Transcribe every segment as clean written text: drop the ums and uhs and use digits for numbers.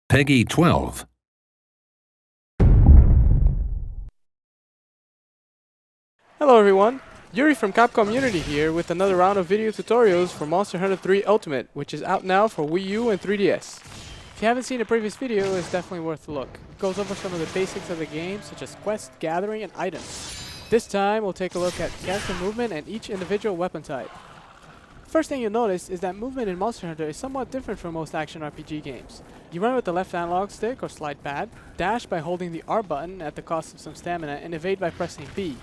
Peggy 12. Hello everyone, Yuri from Capcom Unity here with another round of video tutorials for Monster Hunter 3 Ultimate, which is out now for Wii U and 3DS. If you haven't seen a previous video, it's definitely worth a look. It goes over some of the basics of the game, such as quest, gathering, and items. This time, we'll take a look at character movement and each individual weapon type. First thing you'll notice is that movement in Monster Hunter is somewhat different from most action RPG games. You run with the left analog stick or slide pad, dash by holding the R button at the cost of some stamina, and evade by pressing B.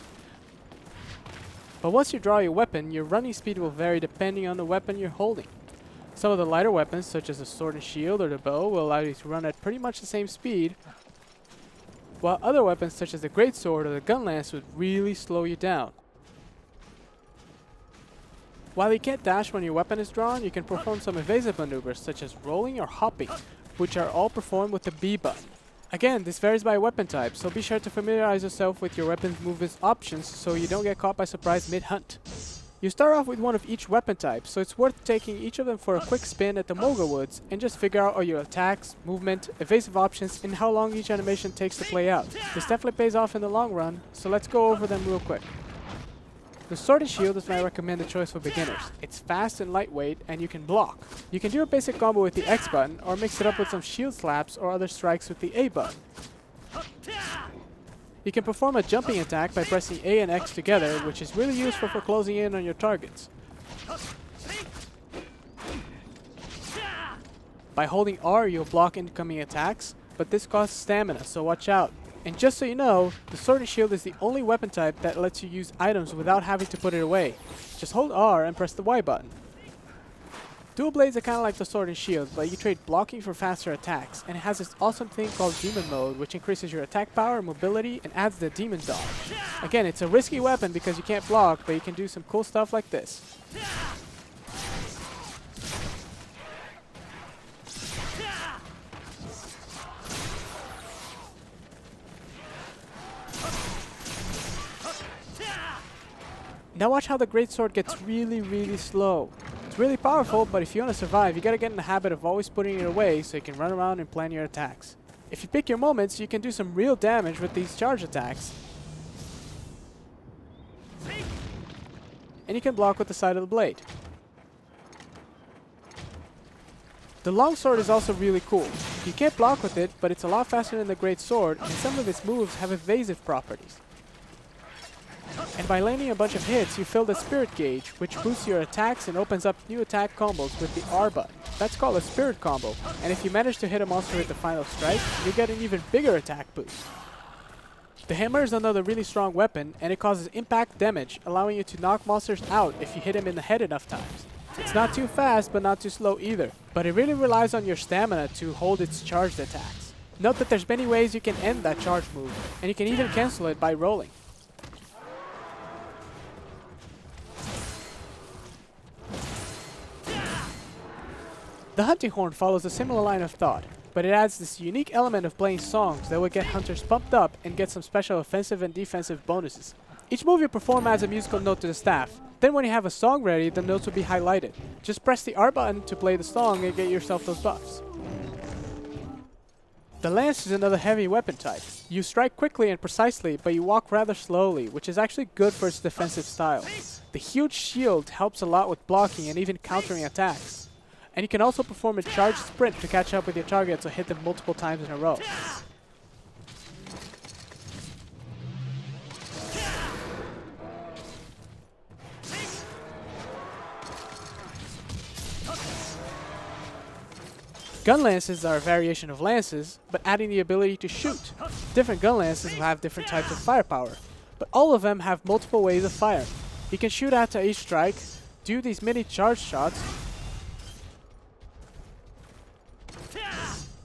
But once you draw your weapon, your running speed will vary depending on the weapon you're holding. Some of the lighter weapons, such as the sword and shield or the bow, will allow you to run at pretty much the same speed, while other weapons such as the greatsword or the gun lance would really slow you down. While you can't dash when your weapon is drawn, you can perform some evasive maneuvers such as rolling or hopping, which are all performed with the B button. Again, this varies by weapon type, so be sure to familiarize yourself with your weapon's movement options so you don't get caught by surprise mid-hunt. You start off with one of each weapon type, so it's worth taking each of them for a quick spin at the Moga Woods and just figure out all your attacks, movement, evasive options, and how long each animation takes to play out. This definitely pays off in the long run, so let's go over them real quick. The sword and shield is my recommended choice for beginners. It's fast and lightweight, and you can block. You can do a basic combo with the X button, or mix it up with some shield slaps or other strikes with the A button. You can perform a jumping attack by pressing A and X together, which is really useful for closing in on your targets. By holding R, you'll block incoming attacks, but this costs stamina, so watch out. And just so you know, the sword and shield is the only weapon type that lets you use items without having to put it away. Just hold R and press the Y button. Dual blades are kind of like the sword and shield, but you trade blocking for faster attacks, and it has this awesome thing called Demon Mode, which increases your attack power, mobility, and adds the Demon Dodge. Again, it's a risky weapon because you can't block, but you can do some cool stuff like this. Now watch how the greatsword gets really slow. It's really powerful, but if you want to survive, you gotta get in the habit of always putting it away so you can run around and plan your attacks. If you pick your moments, you can do some real damage with these charge attacks. And you can block with the side of the blade. The Longsword is also really cool. You can't block with it, but it's a lot faster than the greatsword, and some of its moves have evasive properties. And by landing a bunch of hits, you fill the spirit gauge, which boosts your attacks and opens up new attack combos with the R button. That's called a spirit combo, and if you manage to hit a monster with the final strike, you get an even bigger attack boost. The hammer is another really strong weapon, and it causes impact damage, allowing you to knock monsters out if you hit them in the head enough times. It's not too fast, but not too slow either, but it really relies on your stamina to hold its charged attacks. Note that there's many ways you can end that charge move, and you can even cancel it by rolling. The hunting horn follows a similar line of thought, but it adds this unique element of playing songs that will get hunters pumped up and get some special offensive and defensive bonuses. Each move you perform adds a musical note to the staff. Then when you have a song ready, the notes will be highlighted. Just press the R button to play the song and get yourself those buffs. The lance is another heavy weapon type. You strike quickly and precisely, but you walk rather slowly, which is actually good for its defensive style. The huge shield helps a lot with blocking and even countering attacks. And you can also perform a charged sprint to catch up with your targets or hit them multiple times in a row. Gun lances are a variation of lances, but adding the ability to shoot. Different gun lances will have different types of firepower, but all of them have multiple ways of firing. You can shoot after each strike, do these mini charge shots,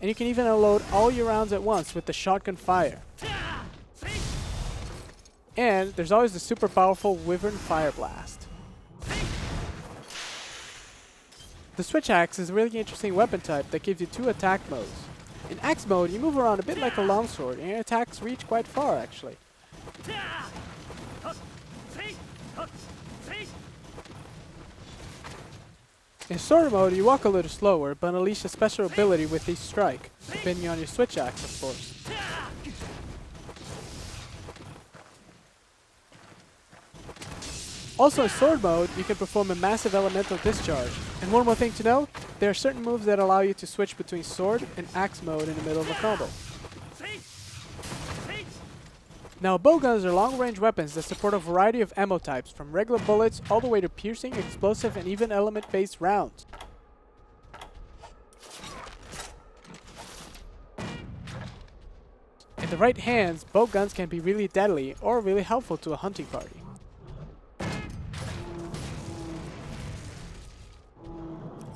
and you can even unload all your rounds at once with the shotgun fire. And there's always the super powerful Wyvern Fire Blast. The Switch Axe is a really interesting weapon type that gives you two attack modes. In Axe mode, you move around a bit like a longsword, and your attacks reach quite far actually. In sword mode, you walk a little slower, but unleash a special ability with each strike, depending on your switch axe, of course. Also in sword mode, you can perform a massive elemental discharge. And one more thing to note, there are certain moves that allow you to switch between sword and axe mode in the middle of a combo. Now, bowguns are long-range weapons that support a variety of ammo types, from regular bullets all the way to piercing, explosive, and even element-based rounds. In the right hands, bowguns can be really deadly or really helpful to a hunting party.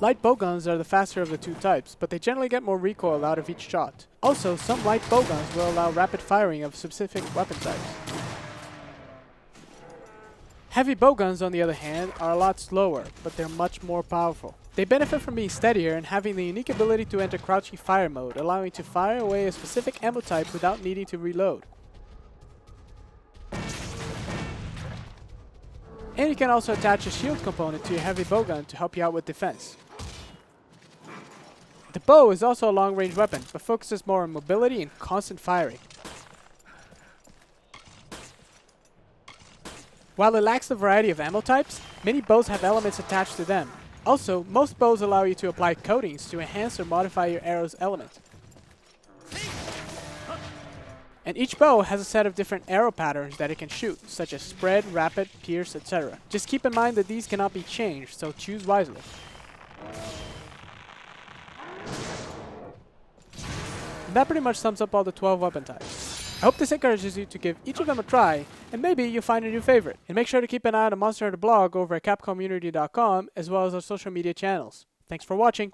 Light bowguns are the faster of the two types, but they generally get more recoil out of each shot. Also, some light bowguns will allow rapid firing of specific weapon types. Heavy bowguns, on the other hand, are a lot slower, but they're much more powerful. They benefit from being steadier and having the unique ability to enter crouching fire mode, allowing you to fire away a specific ammo type without needing to reload. And you can also attach a shield component to your heavy bowgun to help you out with defense. The bow is also a long-range weapon, but focuses more on mobility and constant firing. While it lacks the variety of ammo types, many bows have elements attached to them. Also, most bows allow you to apply coatings to enhance or modify your arrow's element. And each bow has a set of different arrow patterns that it can shoot, such as spread, rapid, pierce, etc. Just keep in mind that these cannot be changed, so choose wisely. And that pretty much sums up all the 12 weapon types. I hope this encourages you to give each of them a try, and maybe you'll find a new favorite. And make sure to keep an eye on the Monster Hunter blog over at capcomunity.com, as well as our social media channels. Thanks for watching!